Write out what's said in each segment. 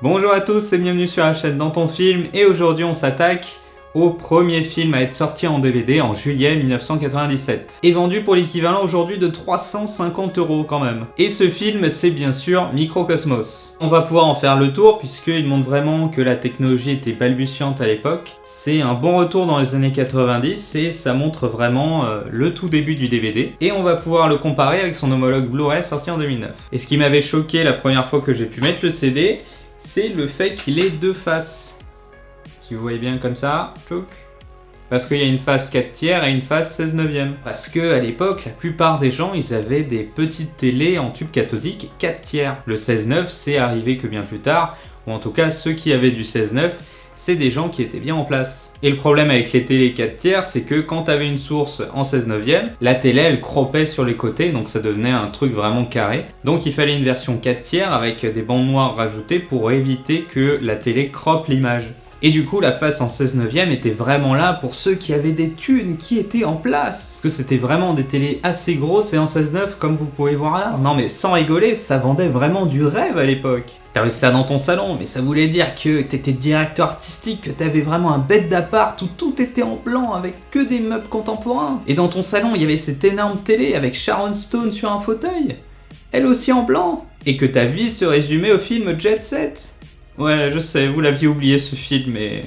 Bonjour à tous et bienvenue sur la chaîne Dans ton film, et aujourd'hui on s'attaque au premier film à être sorti en DVD en juillet 1997 et vendu pour l'équivalent aujourd'hui de 350 € quand même. Et ce film, c'est bien sûr Microcosmos. On va pouvoir en faire le tour puisqu'il montre vraiment que la technologie était balbutiante à l'époque. C'est un bon retour dans les années 90 et ça montre vraiment le tout début du DVD. Et on va pouvoir le comparer avec son homologue Blu-ray sorti en 2009. Et ce qui m'avait choqué la première fois que j'ai pu mettre le CD, c'est le fait qu'il ait deux faces. Si vous voyez bien comme ça, tchouk. Parce qu'il y a une face 4/3 et une face 16/9. Parce que à l'époque, la plupart des gens, ils avaient des petites télés en tube cathodique 4/3. Le 16/9, c'est arrivé que bien plus tard, ou en tout cas ceux qui avaient du 16/9, c'est des gens qui étaient bien en place. Et le problème avec les télés 4/3, c'est que quand tu avais une source en 16/9, la télé elle croppait sur les côtés, donc ça devenait un truc vraiment carré. Donc il fallait une version 4/3 avec des bandes noires rajoutées pour éviter que la télé croppe l'image. Et du coup, la face en 16/9 était vraiment là pour ceux qui avaient des thunes qui étaient en place. Parce que c'était vraiment des télés assez grosses et en 16/9, comme vous pouvez voir là. Non mais sans rigoler, ça vendait vraiment du rêve à l'époque. T'avais ça dans ton salon, mais ça voulait dire que t'étais directeur artistique, que t'avais vraiment un bête d'appart où tout était en blanc avec que des meubles contemporains. Et dans ton salon, il y avait cette énorme télé avec Sharon Stone sur un fauteuil, elle aussi en blanc. Et que ta vie se résumait au film Jet Set. Ouais, je sais, vous l'aviez oublié ce film, mais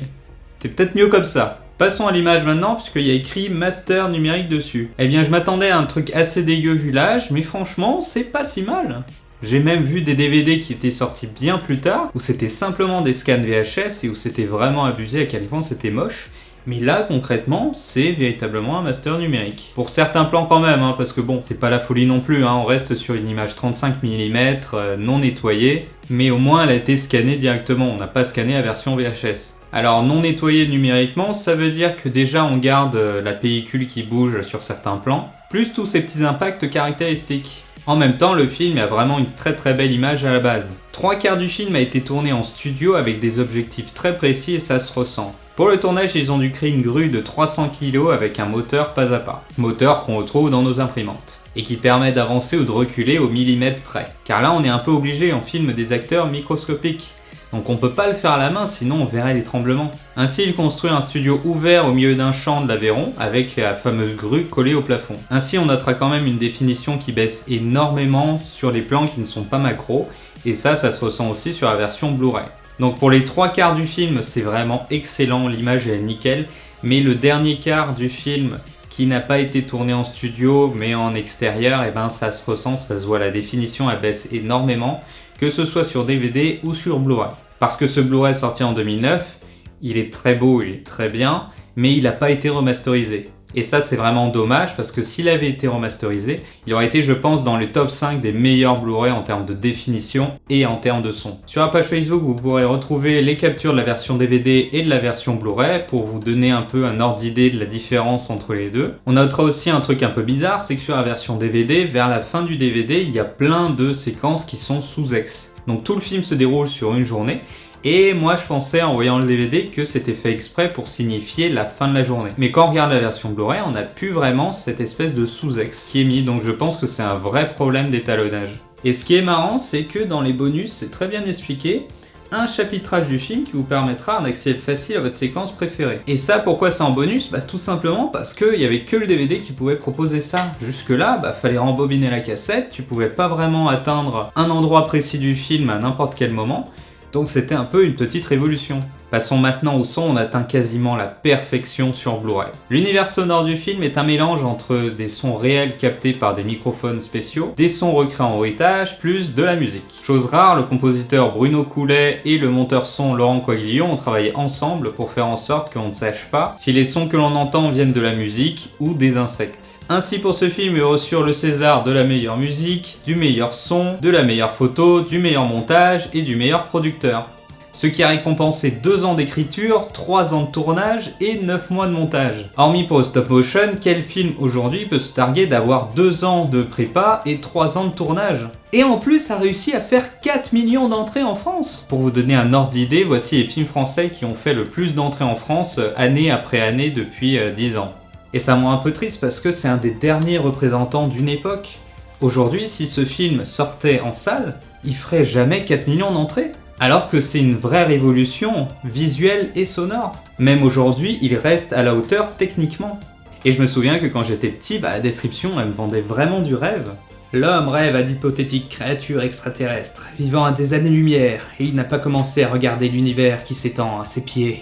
t'es peut-être mieux comme ça. Passons à l'image maintenant, puisqu'il y a écrit Master numérique dessus. Eh bien, je m'attendais à un truc assez dégueu vu l'âge, mais franchement, c'est pas si mal. J'ai même vu des DVD qui étaient sortis bien plus tard, où c'était simplement des scans VHS et où c'était vraiment abusé à quel point c'était moche. Mais là, concrètement, c'est véritablement un master numérique. Pour certains plans quand même, hein, parce que bon, c'est pas la folie non plus, hein, on reste sur une image 35 mm, non nettoyée, mais au moins elle a été scannée directement, on n'a pas scanné la version VHS. Alors non nettoyée numériquement, ça veut dire que déjà on garde la pellicule qui bouge sur certains plans, plus tous ces petits impacts caractéristiques. En même temps, le film a vraiment une très belle image à la base. 3/4 du film a été tourné en studio avec des objectifs très précis et ça se ressent. Pour le tournage, ils ont dû créer une grue de 300 kg avec un moteur pas à pas. Moteur qu'on retrouve dans nos imprimantes. Et qui permet d'avancer ou de reculer au millimètre près. Car là, on est un peu obligé, on filme des acteurs microscopiques. Donc on peut pas le faire à la main, sinon on verrait les tremblements. Ainsi, il construit un studio ouvert au milieu d'un champ de l'Aveyron, avec la fameuse grue collée au plafond. Ainsi, on notera quand même une définition qui baisse énormément sur les plans qui ne sont pas macro, et ça se ressent aussi sur la version Blu-ray. Donc pour les 3/4 du film, c'est vraiment excellent, l'image est nickel, mais le dernier quart du film, qui n'a pas été tourné en studio mais en extérieur, et ben ça se ressent, ça se voit, la définition elle baisse énormément, que ce soit sur DVD ou sur Blu-ray. Parce que ce Blu-ray sorti en 2009, il est très beau, il est très bien, mais il n'a pas été remasterisé. Et ça c'est vraiment dommage parce que s'il avait été remasterisé, il aurait été je pense dans les top 5 des meilleurs Blu-ray en termes de définition et en termes de son. Sur la page Facebook vous pourrez retrouver les captures de la version DVD et de la version Blu-ray pour vous donner un peu un ordre d'idée de la différence entre les deux. On notera aussi un truc un peu bizarre, c'est que sur la version DVD, vers la fin du DVD, il y a plein de séquences qui sont sous-ex. Donc tout le film se déroule sur une journée. Et moi je pensais en voyant le DVD que c'était fait exprès pour signifier la fin de la journée. Mais quand on regarde la version Blu-ray, on n'a plus vraiment cette espèce de sous-ex qui est mis, donc je pense que c'est un vrai problème d'étalonnage. Et ce qui est marrant, c'est que dans les bonus, c'est très bien expliqué, un chapitrage du film qui vous permettra un accès facile à votre séquence préférée. Et ça, pourquoi c'est en bonus ? Bah tout simplement parce qu'il n'y avait que le DVD qui pouvait proposer ça. Jusque là, fallait rembobiner la cassette, tu pouvais pas vraiment atteindre un endroit précis du film à n'importe quel moment. Donc c'était un peu une petite révolution. Passons maintenant au son, on atteint quasiment la perfection sur Blu-ray. L'univers sonore du film est un mélange entre des sons réels captés par des microphones spéciaux, des sons recréés en haut étage, plus de la musique. Chose rare, le compositeur Bruno Coulet et le monteur son Laurent Coiglion ont travaillé ensemble pour faire en sorte qu'on ne sache pas si les sons que l'on entend viennent de la musique ou des insectes. Ainsi pour ce film, il reçut le César de la meilleure musique, du meilleur son, de la meilleure photo, du meilleur montage et du meilleur producteur. Ce qui a récompensé 2 ans d'écriture, 3 ans de tournage et 9 mois de montage. Hormis pour le stop motion, quel film aujourd'hui peut se targuer d'avoir 2 ans de prépa et 3 ans de tournage ? Et en plus a réussi à faire 4 millions d'entrées en France. Pour vous donner un ordre d'idée, voici les films français qui ont fait le plus d'entrées en France année après année depuis 10 ans. Et ça me rend un peu triste parce que c'est un des derniers représentants d'une époque. Aujourd'hui, si ce film sortait en salle, il ferait jamais 4 millions d'entrées. Alors que c'est une vraie révolution visuelle et sonore. Même aujourd'hui, il reste à la hauteur techniquement. Et je me souviens que quand j'étais petit, la description, elle me vendait vraiment du rêve. L'homme rêve à d'hypothétiques créatures extraterrestres, vivant à des années-lumière, et il n'a pas commencé à regarder l'univers qui s'étend à ses pieds.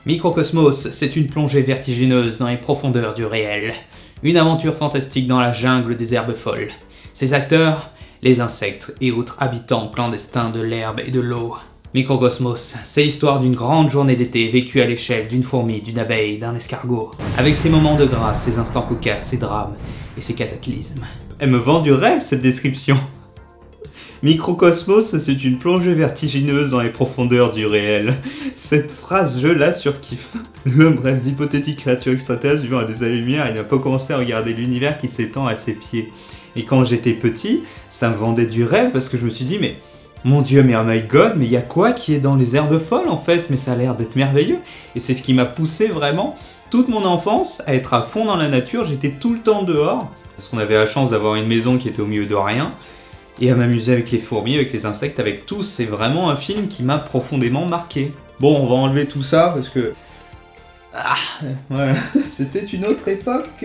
Microcosmos, c'est une plongée vertigineuse dans les profondeurs du réel. Une aventure fantastique dans la jungle des herbes folles. Ses acteurs, les insectes et autres habitants clandestins de l'herbe et de l'eau. Microcosmos, c'est l'histoire d'une grande journée d'été vécue à l'échelle d'une fourmi, d'une abeille, d'un escargot. Avec ses moments de grâce, ses instants cocasses, ses drames et ses cataclysmes. Elle me vend du rêve cette description. Microcosmos, c'est une plongée vertigineuse dans les profondeurs du réel. Cette phrase, je la surkiffe. L'homme rêve d'hypothétiques créatures extraterrestres vivant à des années-lumière, il n'a pas commencé à regarder l'univers qui s'étend à ses pieds. Et quand j'étais petit, ça me vendait du rêve parce que je me suis dit, mais mon dieu, mais oh my god, mais il y a quoi qui est dans les herbes folles en fait? Mais ça a l'air d'être merveilleux. Et c'est ce qui m'a poussé vraiment toute mon enfance à être à fond dans la nature. J'étais tout le temps dehors parce qu'on avait la chance d'avoir une maison qui était au milieu de rien. Et à m'amuser avec les fourmis, avec les insectes, avec tout. C'est vraiment un film qui m'a profondément marqué. Bon, on va enlever tout ça parce que... voilà. C'était une autre époque.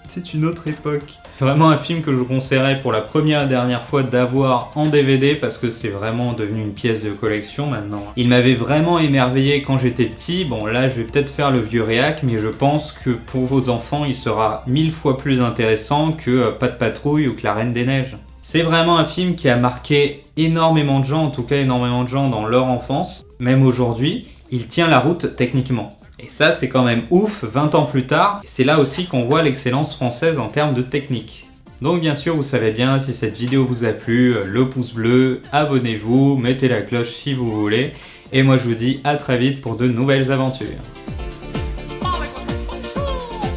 C'était une autre époque. Vraiment un film que je vous conseillerais pour la première et dernière fois d'avoir en DVD parce que c'est vraiment devenu une pièce de collection maintenant. Il m'avait vraiment émerveillé quand j'étais petit. Bon là je vais peut-être faire le vieux réac, mais je pense que pour vos enfants il sera 1000 fois plus intéressant que Pas de patrouille ou que La Reine des Neiges. C'est vraiment un film qui a marqué énormément de gens, en tout cas énormément de gens dans leur enfance. Même aujourd'hui, il tient la route techniquement. Et ça, c'est quand même ouf, 20 ans plus tard. Et c'est là aussi qu'on voit l'excellence française en termes de technique. Donc bien sûr, vous savez bien, si cette vidéo vous a plu, le pouce bleu, abonnez-vous, mettez la cloche si vous voulez. Et moi, je vous dis à très vite pour de nouvelles aventures.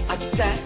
Attack.